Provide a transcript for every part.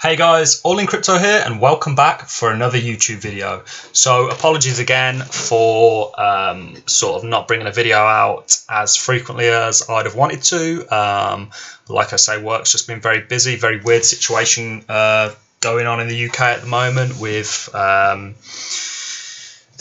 Hey guys, All in Crypto here and welcome back for another YouTube video. So apologies again for sort of not bringing a video out as frequently as I'd have wanted to. Like I say, work's just been very busy, very weird situation going on in the UK at the moment with the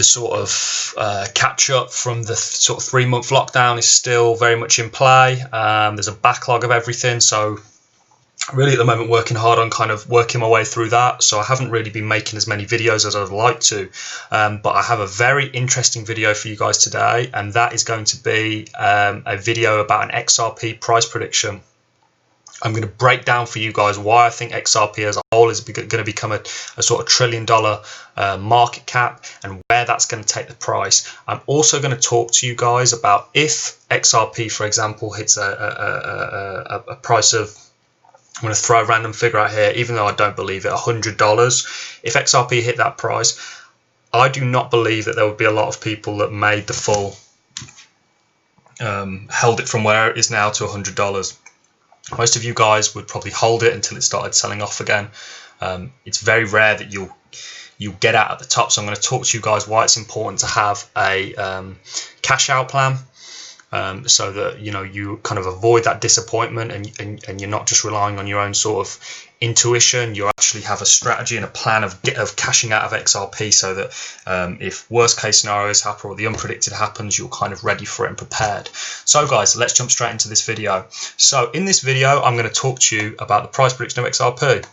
sort of catch up from the sort of 3-month lockdown is still very much in play. There's a backlog of everything, so really at the moment working hard on kind of working my way through that. So I haven't really been making as many videos as I'd like to, but I have a very interesting video for you guys today, and that is going to be a video about an XRP price prediction. I'm going to break down for you guys why I think XRP as a whole is going to become a sort of $1 trillion market cap and where that's going to take the price. I'm also going to talk to you guys about if XRP, for example, hits a price of, I'm going to throw a random figure out here, even though I don't believe it, $100. If XRP hit that price, I do not believe that there would be a lot of people that made the full, held it from where it is now to $100. Most of you guys would probably hold it until it started selling off again. It's very rare that you'll get out at the top. So I'm going to talk to you guys why it's important to have a cash out plan. So that you kind of avoid that disappointment and you're not just relying on your own sort of intuition. You actually have a strategy and a plan of cashing out of XRP, so that if worst case scenarios happen or the unpredicted happens, you're kind of ready for it and prepared. So guys, let's jump straight into this video. So in this video, I'm going to talk to you about the price prediction of XRP.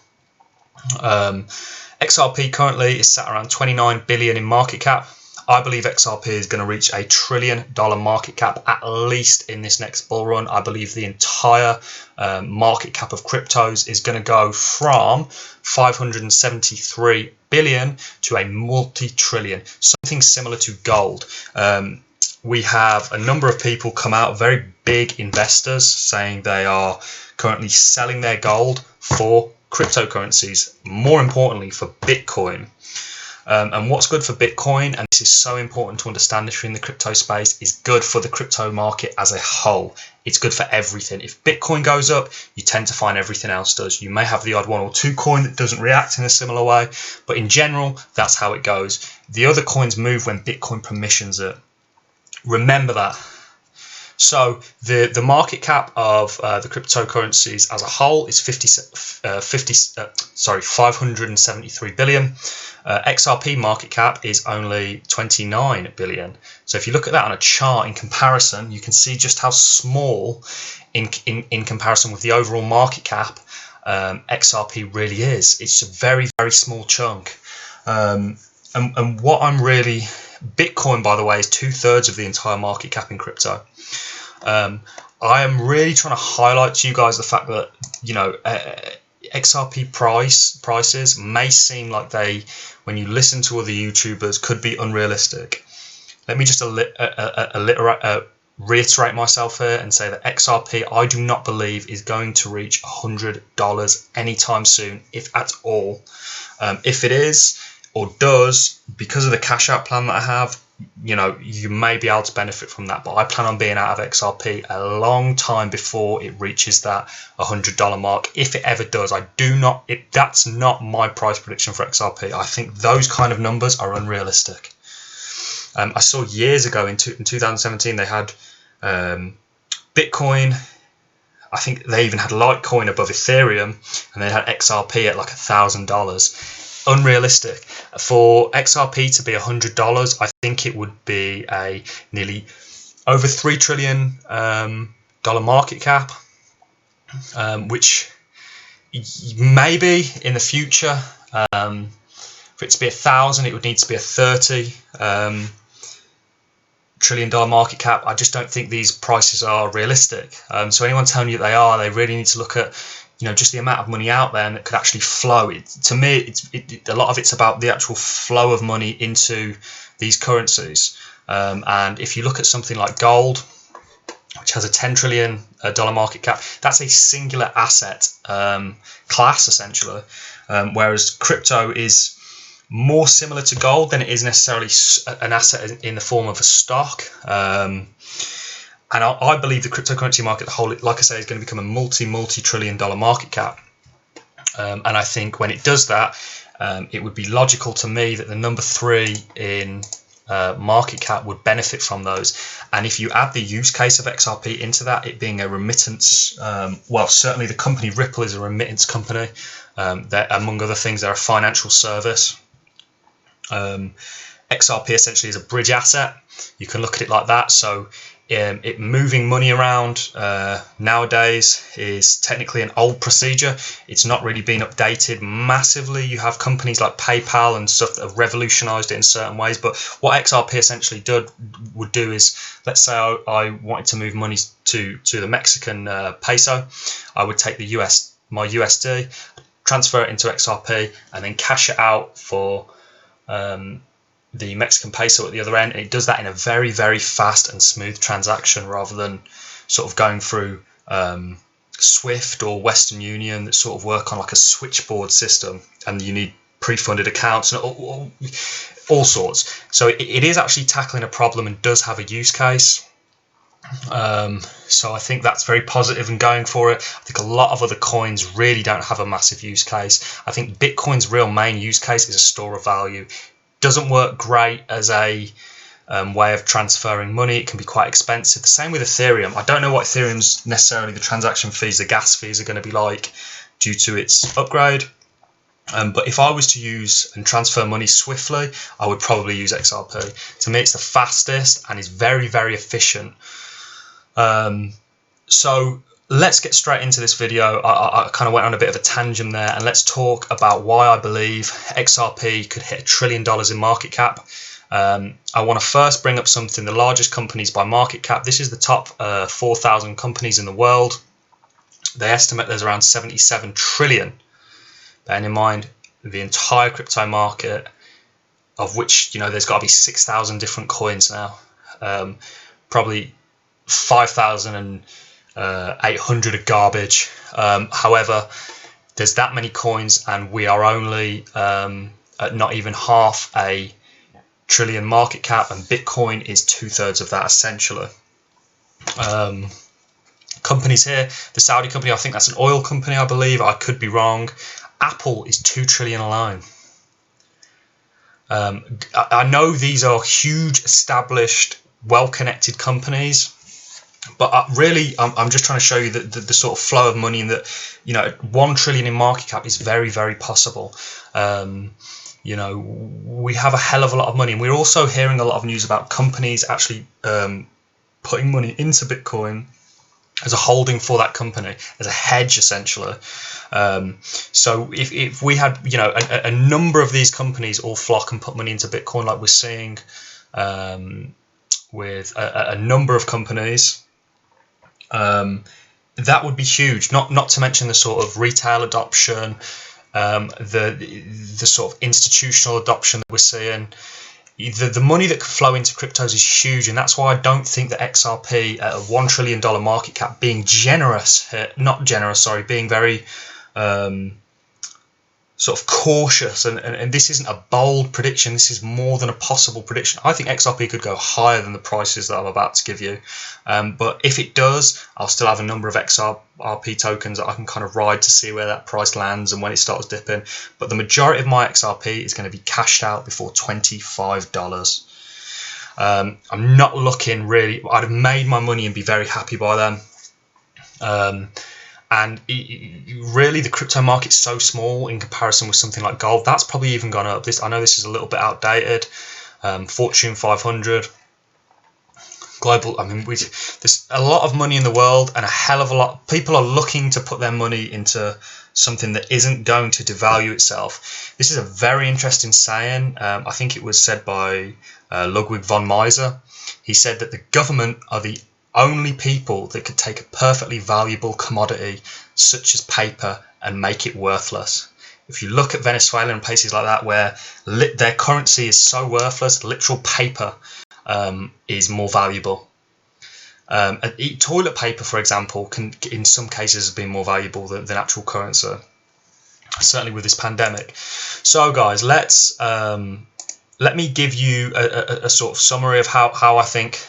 XRP currently is sat around 29 billion in market cap. I believe XRP is going to reach $1 trillion market cap at least in this next bull run. I believe the entire market cap of cryptos is going to go from 573 billion to a multi-trillion, something similar to gold. We have a number of people come out, very big investors, saying they are currently selling their gold for cryptocurrencies, more importantly for Bitcoin. And what's good for Bitcoin, and this is so important to understand if you're in the crypto space, is good for the crypto market as a whole. It's good for everything. If Bitcoin goes up, you tend to find everything else does. You may have the odd one or two coin that doesn't react in a similar way, but in general, that's how it goes. The other coins move when Bitcoin permissions it. Remember that. So the market cap of the cryptocurrencies as a whole is 573 billion. XRP market cap is only 29 billion. So if you look at that on a chart in comparison, you can see just how small in comparison with the overall market cap XRP really is. It's a very, very small chunk. And what I'm really, Bitcoin, by the way, is 2/3 of the entire market cap in crypto. I am really trying to highlight to you guys the fact that XRP prices may seem like they, when you listen to other YouTubers, could be unrealistic. Let me just reiterate myself here and say that XRP, I do not believe, is going to reach $100 anytime soon, if at all. If it is or does, because of the cash out plan that I have, you may be able to benefit from that, but I plan on being out of XRP a long time before it reaches that $100 mark. If it ever does, that's not my price prediction for XRP. I think those kind of numbers are unrealistic. I saw years ago in 2017 they had Bitcoin. I think they even had Litecoin above Ethereum, and they had XRP at like $1,000. Unrealistic. For XRP to be $100, I think it would be a nearly over $3 trillion market cap, which maybe in the future, for it to be 1,000, it would need to be a $30 trillion market cap. I just don't think these prices are realistic. So anyone telling you they are, they really need to look at just the amount of money out there and that could actually flow. To me, a lot of it's about the actual flow of money into these currencies. And if you look at something like gold, which has a $10 trillion market cap, that's a singular asset class, essentially. Whereas crypto is more similar to gold than it is necessarily an asset in the form of a stock. And I believe the cryptocurrency market as a whole, like I say, is going to become a multi-trillion dollar market cap. And I think when it does that, it would be logical to me that the number 3 in market cap would benefit from those. And if you add the use case of XRP into that, it being a remittance, well, certainly the company Ripple is a remittance company. Among other things, they're a financial service. XRP essentially is a bridge asset. You can look at it like that. So it moving money around nowadays is technically an old procedure. It's not really been updated massively. You have companies like PayPal and stuff that have revolutionized it in certain ways. But what XRP essentially would do is, let's say I wanted to move money to the Mexican peso. I would take my USD, transfer it into XRP, and then cash it out for the Mexican peso at the other end. And it does that in a very, very fast and smooth transaction, rather than sort of going through Swift or Western Union that sort of work on like a switchboard system, and you need pre-funded accounts and all sorts. So it is actually tackling a problem and does have a use case. So I think that's very positive and going for it. I think a lot of other coins really don't have a massive use case. I think Bitcoin's real main use case is a store of value. Doesn't work great as a way of transferring money. It can be quite expensive. The same with Ethereum. I don't know what Ethereum's necessarily the transaction fees, the gas fees are going to be like due to its upgrade. But if I was to use and transfer money swiftly, I would probably use XRP. To me, it's the fastest and is very, very efficient. So let's get straight into this video. I kind of went on a bit of a tangent there, and let's talk about why I believe XRP could hit $1 trillion in market cap. I want to first bring up something, the largest companies by market cap. This is the top 4,000 companies in the world. They estimate there's around 77 trillion. Bearing in mind the entire crypto market, of which, there's got to be 6,000 different coins now. Probably 5,800 of garbage. However, there's that many coins, and we are only at not even half a trillion market cap, and Bitcoin is 2/3 of that essentially. Companies here, the Saudi company, I think that's an oil company, I believe. I could be wrong. Apple is 2 trillion alone. I know these are huge, established, well-connected companies, but I'm just trying to show you the sort of flow of money, and that 1 trillion in market cap is very, very possible. We have a hell of a lot of money, and we're also hearing a lot of news about companies actually putting money into Bitcoin as a holding for that company, as a hedge essentially. So if we had a number of these companies all flock and put money into Bitcoin, like we're seeing with a number of companies, that would be huge. Not to mention the sort of retail adoption, the sort of institutional adoption that we're seeing. The money that could flow into cryptos is huge, and that's why I don't think that XRP at a $1 trillion market cap, being being very sort of cautious, and this isn't a bold prediction, this is more than a possible prediction. I think XRP could go higher than the prices that I'm about to give you, but if it does, I'll still have a number of XRP tokens that I can kind of ride to see where that price lands and when it starts dipping. But the majority of my XRP is going to be cashed out before $25. I'm not looking really, I'd have made my money and be very happy by then. And really, the crypto market's so small in comparison with something like gold. That's probably even gone up. I know this is a little bit outdated. Fortune 500, global. I mean, there's a lot of money in the world, and a hell of a lot. People are looking to put their money into something that isn't going to devalue itself. This is a very interesting saying. I think it was said by Ludwig von Mises. He said that the government are the only people that could take a perfectly valuable commodity such as paper and make it worthless. If you look at Venezuela and places like that where their currency is so worthless, literal paper is more valuable. Toilet paper, for example, can in some cases have been more valuable than actual currency, certainly with this pandemic. So guys, let me give you a sort of summary of how I think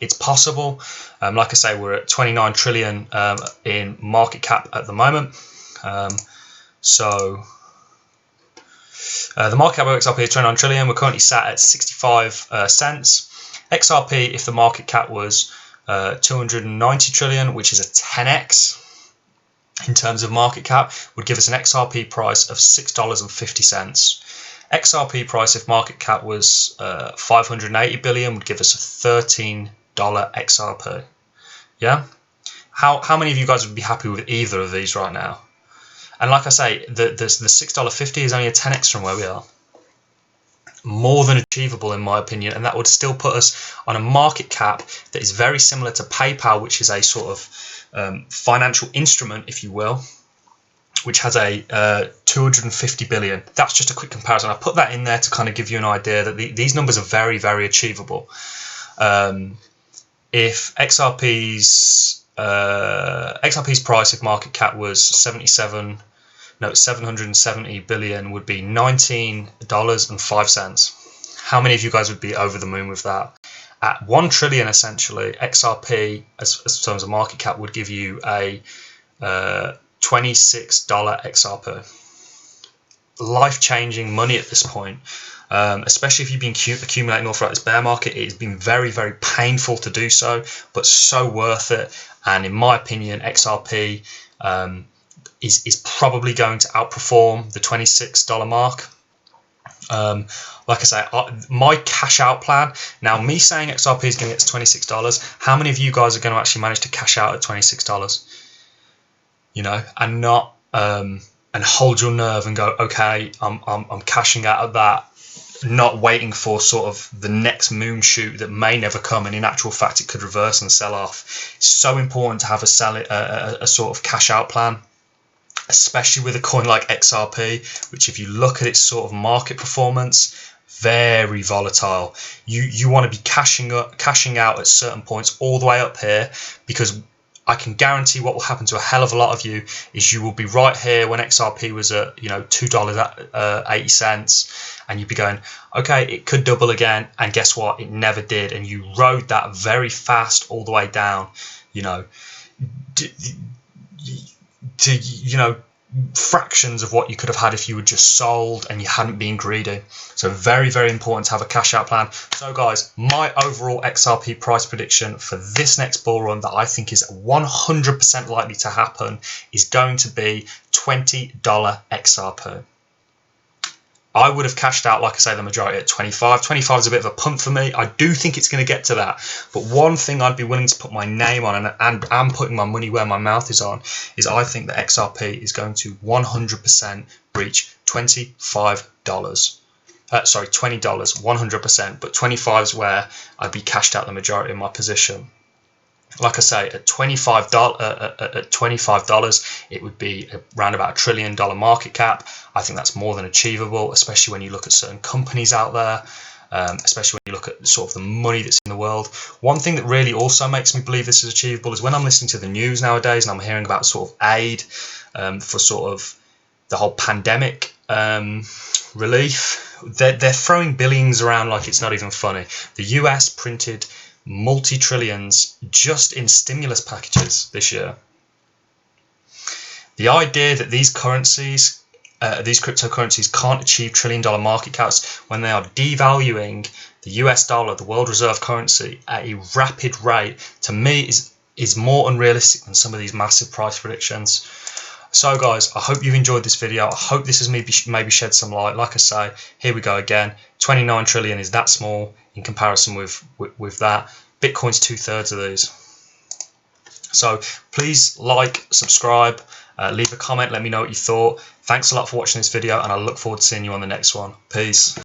it's possible. Like I say, we're at 29 trillion in market cap at the moment. So the market cap of XRP is 29 trillion. We're currently sat at 65 cents. XRP, if the market cap was 290 trillion, which is a 10x in terms of market cap, would give us an XRP price of $6.50. XRP price, if market cap was 580 billion, would give us a $13 XRP. Yeah? How many of you guys would be happy with either of these right now? And like I say, the $6.50 is only a 10x from where we are. More than achievable in my opinion, and that would still put us on a market cap that is very similar to PayPal, which is a sort of financial instrument, if you will, which has a 250 billion. That's just a quick comparison. I put that in there to kind of give you an idea that these numbers are very, very achievable. If XRP's price, if market cap was 770 billion, would be $19.05. How many of you guys would be over the moon with that? At 1 trillion, essentially, XRP, as terms of market cap, would give you a $26 XRP. Life-changing money at this point. Especially if you've been accumulating all throughout this bear market. It has been very, very painful to do so, but so worth it. And in my opinion, XRP is probably going to outperform the $26 mark. Like I say, my cash out plan, now me saying XRP is going to get to $26, how many of you guys are going to actually manage to cash out at $26? You know, and not and hold your nerve and go, okay, I'm cashing out of that, not waiting for sort of the next moon shoot that may never come, and in actual fact it could reverse and sell off. It's so important to have a sort of cash out plan, especially with a coin like XRP, which if you look at its sort of market performance, very volatile. You want to be cashing out at certain points all the way up here, because I can guarantee what will happen to a hell of a lot of you is you will be right here when XRP was at, you know, $2.80, and you'd be going, okay, it could double again, and guess what? It never did, and you rode that very fast all the way down, you know, to you know, fractions of what you could have had if you were just sold and you hadn't been greedy. So very, very important to have a cash out plan. So guys, my overall XRP price prediction for this next bull run that I think is 100% likely to happen is going to be $20 XRP. I would have cashed out, like I say, the majority at 25. 25 is a bit of a punt for me. I do think it's going to get to that. But one thing I'd be willing to put my name on, and I'm putting my money where my mouth is on, is I think that XRP is going to 100% reach $25. Sorry, $20, 100%. But 25 is where I'd be cashed out the majority of my position. Like I say, at $25, it would be around about $1 trillion market cap. I think that's more than achievable, especially when you look at certain companies out there, especially when you look at sort of the money that's in the world. One thing that really also makes me believe this is achievable is when I'm listening to the news nowadays and I'm hearing about sort of aid for sort of the whole pandemic relief. They're throwing billions around like it's not even funny. The US printed multi-trillions just in stimulus packages this year. The idea that these currencies, these cryptocurrencies can't achieve $1 trillion market caps when they are devaluing the US dollar, the world reserve currency, at a rapid rate, to me is more unrealistic than some of these massive price predictions. So guys, I hope you've enjoyed this video. I hope this has maybe shed some light. Like I say, here we go again. 29 trillion is that small in comparison with that. Bitcoin's 2/3 of these. So please like, subscribe, leave a comment, let me know what you thought. Thanks a lot for watching this video, and I look forward to seeing you on the next one. Peace.